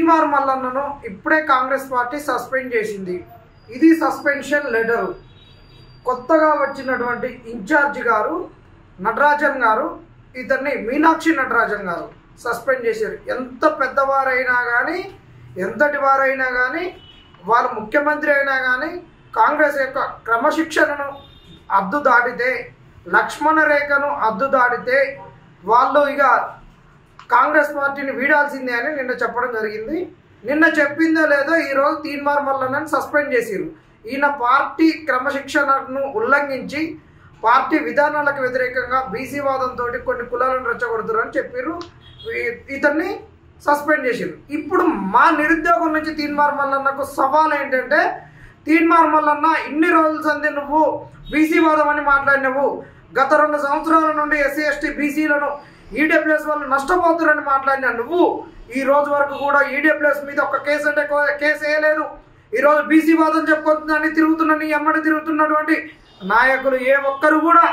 తీన్మార్ మల్లన్నను ఇప్పుడే Congress party suspend చేసింది. ఇది సస్పెన్షన్ లెటరు. కొత్తగా వచ్చినటువంటి ఇన్ఛార్జ్ గారు నటరాజన్ గారు, ఇతన్ని మీనాక్షి నటరాజన్ గారు సస్పెండ్ చేశారు. ఎంత పెద్దవారైనా కానీ, ఎంతటి వారైనా కానీ, వారు ముఖ్యమంత్రి అయినా కానీ కాంగ్రెస్ యొక్క క్రమశిక్షణను అద్దు దాటితే, లక్ష్మణ రేఖను అద్దు దాటితే వాళ్ళు ఇక కాంగ్రెస్ పార్టీని వీడాల్సిందే అని నిన్న చెప్పడం జరిగింది. నిన్న చెప్పిందో లేదో ఈరోజు తీన్మార్ మల్లన్నని సస్పెండ్ చేసిరు. ఈయన పార్టీ క్రమశిక్షణను ఉల్లంఘించి పార్టీ విధానాలకు వ్యతిరేకంగా బీసీ వాదంతో కొన్ని కులాలను రెచ్చగొడుతురని చెప్పారు. ఇతన్ని సస్పెండ్ చేసిరు. ఇప్పుడు మా నిరుద్యోగం నుంచి తీన్మార్ మల్లన్నకు సవాల్ ఏంటంటే, తీన్మార్ మల్లన్న ఇన్ని రోజుల సంది నువ్వు బీసీ వాదం అని మాట్లాడినవు, గత 2 సంవత్సరాల నుండి ఎస్సీ ఎస్టీ బీసీలను ఈడబ్ల్యూఎస్ వాళ్ళు నష్టపోతురని మాట్లాడినా నువ్వు ఈ రోజు వరకు కూడా ఈడబ్ల్యూఎస్ మీద ఒక కేసు అంటే కేసు వేయలేదు. ఈరోజు బీసీ వాదం చెప్పుకుంటుందని తిరుగుతున్న నీ ఎమ్మడి తిరుగుతున్నటువంటి నాయకులు ఏ ఒక్కరు కూడా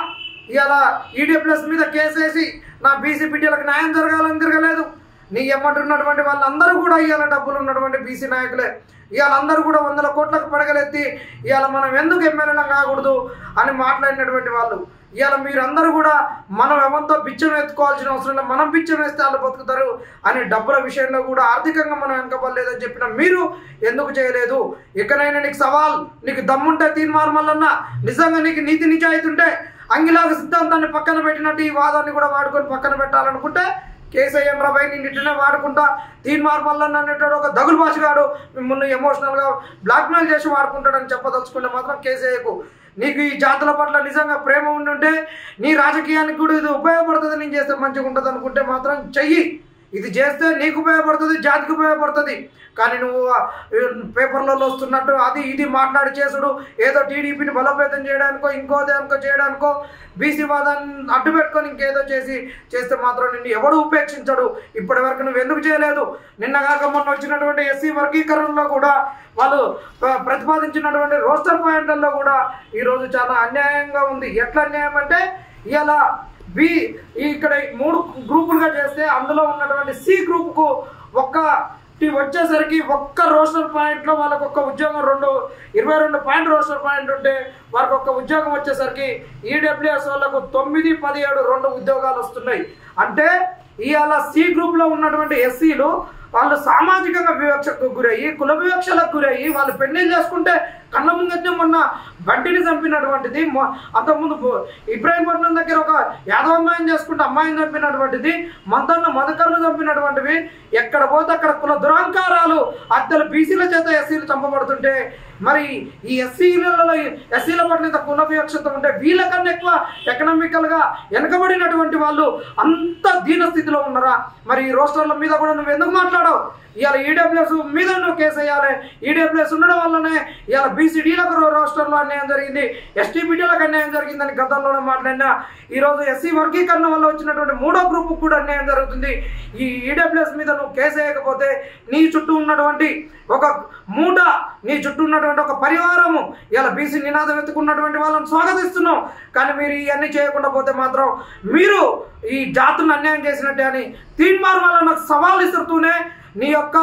ఇలా ఈడబ్ల్యూఎస్ మీద కేసు వేసి నా బీసీ బిడ్డలకు న్యాయం జరగాలని తిరగలేదు. నీ ఎమ్మటి ఉన్నటువంటి వాళ్ళందరూ కూడా ఇవాళ డబ్బులు ఉన్నటువంటి బీసీ నాయకులే. ఇవాళ అందరూ కూడా 100 కోట్లకు పడగలెత్తి ఇవాళ మనం ఎందుకు ఎమ్మెల్యేలం కాకూడదు అని మాట్లాడినటువంటి వాళ్ళు. ఇవాళ మీరందరూ కూడా మనం ఎవరితో బిచ్చం ఎత్తుకోవాల్సిన అవసరం లేదు, మనం బిచ్చం వేస్తే వాళ్ళు బతుకుతారు అని డబ్బుల విషయంలో కూడా ఆర్థికంగా మనం వెనకబడలేదని చెప్పిన మీరు ఎందుకు చేయలేదు? ఇకనైనా నీకు సవాల్, నీకు దమ్ముంటే తీన్మార్ మల్లన్న, నిజంగా నీకు నీతి నిజాయితీ ఉంటే అంగిలాగ సిద్ధాంతాన్ని పక్కన పెట్టినట్టు ఈ వాదాన్ని కూడా వాడుకొని పక్కన పెట్టాలనుకుంటే కేసీఆర్ రాబాయ్ నిన్నింటినే వాడుకుంటా తీన్మార్ మల్లన్న అనేటాడు ఒక దగులు భాషగాడు మిమ్మల్ని ఎమోషనల్గా బ్లాక్మెయిల్ చేసి వాడుకుంటాడని చెప్పదలుచుకుంటే మాత్రం కేసీఆర్కు నీకు ఈ జాతుల పట్ల నిజంగా ప్రేమ ఉండుంటే నీ రాజకీయానికి కూడా ఇది ఉపయోగపడుతుంది, నేను చేస్తే మంచిగా ఉంటుంది అనుకుంటే మాత్రం చెయ్యి. ఇది చేస్తే నీకు ఉపయోగపడుతుంది, జాతికి ఉపయోగపడుతుంది. కానీ నువ్వు పేపర్లలో వస్తున్నట్టు అది ఇది మాట్లాడి చేసుడు, ఏదో టీడీపీని బలోపేతం చేయడానికో ఇంకో దానికో చేయడానికో బీసీ వాదాన్ని అడ్డు పెట్టుకొని ఇంకేదో చేస్తే మాత్రం నిన్ను ఎవడు ఉపేక్షించడు. ఇప్పటి వరకు నువ్వు ఎందుకు చేయలేదు? నిన్న కాక మొన్న వచ్చినటువంటి ఎస్సీ వర్గీకరణలో కూడా వాళ్ళు ప్రతిపాదించినటువంటి రోస్టర్ పాయింట్లలో కూడా ఈరోజు చాలా అన్యాయంగా ఉంది. ఎట్లా అన్యాయం అంటే, ఇలా ఇక్కడ 3 గ్రూపులుగా చేస్తే అందులో ఉన్నటువంటి సి గ్రూప్కు వచ్చేసరికి ఒక్క రోస్టర్ పాయింట్లో వాళ్ళకు ఒక్క ఉద్యోగం 22 పాయింట్ రోస్టర్ పాయింట్ ఉంటే వారికి ఒక్క ఉద్యోగం వచ్చేసరికి ఈడబ్ల్యూఎస్ వాళ్ళకు 9, 17 2 ఉద్యోగాలు వస్తున్నాయి. అంటే ఇవాళ సి గ్రూప్లో ఉన్నటువంటి ఎస్సీలు వాళ్ళు సామాజికంగా వివక్షకు గురయ్యి, కుల వివక్షలకు గురయ్యి, వాళ్ళు పెళ్లిళ్ళు చేసుకుంటే కళ్ళ ముందే మొన్న బంటిని చంపినటువంటిది, అంతకుముందు ఇబ్రాహీంపట్నం దగ్గర ఒక యాదవ అమ్మాయిని చేసుకుంటే అమ్మాయిని చంపినటువంటిది, మదకర్లు చంపినటువంటివి, ఎక్కడ పోతే అక్కడ కుల దురాంకారాలు అద్దెలు బీసీల చేత ఎస్సీలు చంపబడుతుంటే మరి ఈ ఎస్సీల పట్ల ఇంత కుల వివక్షత ఉంటే వీళ్ళకన్నా ఎక్కువ ఎకనామికల్గా వెనకబడినటువంటి వాళ్ళు అంత దీన స్థితిలో ఉన్నారా? మరి ఈ రోస్టర్ల మీద కూడా నువ్వు ఎందుకు మాట్లాడవు? ఇవాళ ఈడబ్ల్యూఎస్ మీద నువ్వు కేసు వేయాలి. ఈడబ్ల్యూఎస్ ఉండడం వల్లనే ఇవాళ బీసీడీలకు రోస్టర్లో అన్యాయం జరిగింది, ఎస్టీ బీడీలకు అన్యాయం జరిగిందని గతంలోనే మాట్లాడినా ఈరోజు ఎస్సీ వర్గీకరణ వల్ల వచ్చినటువంటి 3వ గ్రూప్కు కూడా అన్యాయం జరుగుతుంది. ఈ ఈడబ్ల్యూఎస్ మీద నువ్వు కేసు వేయకపోతే నీ చుట్టూ ఉన్నటువంటి ఒక మూట, నీ చుట్టూ ఉన్నటువంటి ఒక పరివారము ఇలా బీసీ నినాదం ఎత్తుకున్నటువంటి వాళ్ళని స్వాగతిస్తున్నాం. కానీ మీరు ఇవన్నీ చేయకుండా పోతే మాత్రం మీరు ఈ జాతులను అన్యాయం చేసినట్టే అని తీన్మార్ మల్లన్నకు సవాల్ ఇస్తూనే నీ యొక్క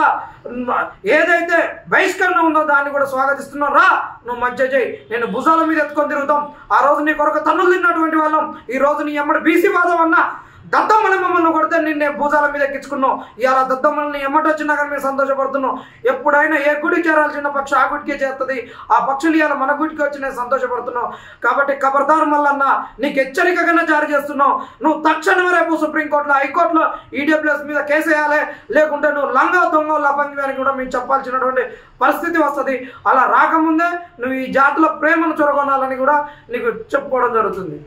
ఏదైతే బహిష్కరణ ఉందో దాన్ని కూడా స్వాగతిస్తున్నాం. రా, నువ్వు మంచిగా చేయి, నేను భుజాల మీద ఎత్తుకొని తిరుగుతాం. ఆ రోజు నీ కొరకు తన్నులు తిన్నటువంటి వాళ్ళం, ఈ రోజు నీ ఎమ్మడి బీసీ వాదం అన్నా దద్దమ్మని మమ్మల్ని కొడితే నిన్నే భూజాల మీద ఎక్కించుకున్నాం. ఇవాళ దద్దమ్మల్ని ఎమ్మటి వచ్చినా కానీ మేము సంతోషపడుతున్నాం. ఎప్పుడైనా ఏ గుడికి చేరాల్సిన పక్షి ఆ గుడికే చేస్తుంది, ఆ పక్షులు ఇవాళ మన గుడికి వచ్చి నేను సంతోషపడుతున్నాం. కాబట్టి ఖబర్దార్ మల్లన్న, నీకు హెచ్చరికగానే జారీ చేస్తున్నాం. నువ్వు తక్షణమే రేపు సుప్రీంకోర్టులో, హైకోర్టులో ఈడబ్ల్యూఎస్ మీద కేసు వేయాలి, లేకుంటే నువ్వు లంగా దొంగ లఫంగి అని కూడా మేము చెప్పాల్సినటువంటి పరిస్థితి వస్తుంది. అలా రాకముందే నువ్వు ఈ జాతుల ప్రేమను చొరగొనాలని కూడా నీకు చెప్పుకోవడం జరుగుతుంది.